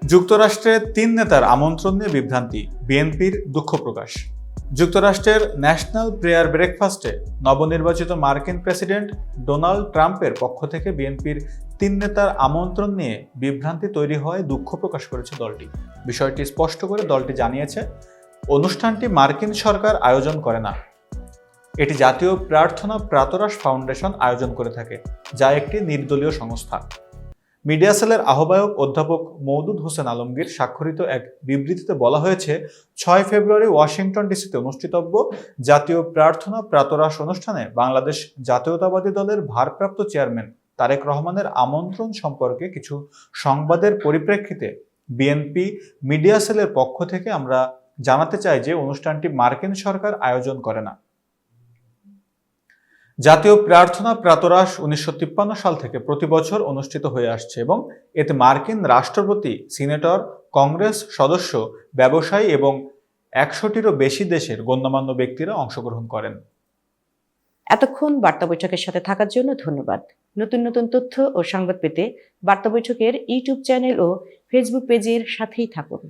যুক্তরাষ্ট্রের ৩ নেতার আমন্ত্রণ নিয়ে বিভ্রান্তি, বিএনপির দুঃখ প্রকাশ। যুক্তরাষ্ট্রের ন্যাশনাল প্রেয়ার ব্রেকফাস্টে নবনির্বাচিত মার্কিন প্রেসিডেন্ট ডোনাল্ড ট্রাম্পের পক্ষ থেকে বিএনপির ৩ নেতার আমন্ত্রণ নিয়ে বিভ্রান্তি তৈরি হওয়ায় দুঃখ প্রকাশ করেছে দলটি। বিষয়টি স্পষ্ট করে দলটি জানিয়েছে, অনুষ্ঠানটি মার্কিন সরকার আয়োজন করে না, এটি জাতীয় প্রার্থনা প্রাতরাশ ফাউন্ডেশন আয়োজন করে থাকে, যা একটি নির্দলীয় সংস্থা। মিডিয়া সেলের আহ্বায়ক অধ্যাপক মওদুদ হোসেন আলমগীর স্বাক্ষরিত এক বিবৃতিতে বলা হয়েছে, ৬ ফেব্রুয়ারি ওয়াশিংটন ডিসিতে অনুষ্ঠিতব্য জাতীয় প্রার্থনা প্রাতরাশ অনুষ্ঠানে বাংলাদেশ জাতীয়তাবাদী দলের ভারপ্রাপ্ত চেয়ারম্যান তারেক রহমানের আমন্ত্রণ সম্পর্কে কিছু সংবাদের পরিপ্রেক্ষিতে বিএনপি মিডিয়া সেলের পক্ষ থেকে আমরা জানাতে চাই যে অনুষ্ঠানটি মার্কিন সরকার আয়োজন করে না। জাতীয় প্রার্থনা প্রাতরাশ ১৯৫৩ সাল থেকে প্রতি বছর অনুষ্ঠিত হয়ে আসছে এবং এতে মার্কিন রাষ্ট্রপতি, সিনেটর, কংগ্রেস সদস্য, ব্যবসায়ী এবং ১০০টিরও বেশি দেশের গণ্যমান্য ব্যক্তিরা অংশগ্রহণ করেন। এতক্ষণ বার্তা বৈঠকের সাথে থাকার জন্য ধন্যবাদ। নতুন নতুন তথ্য ও সংবাদ পেতে বার্তা বৈঠকের ইউটিউব চ্যানেল ও ফেসবুক পেজের সাথেই থাকুন।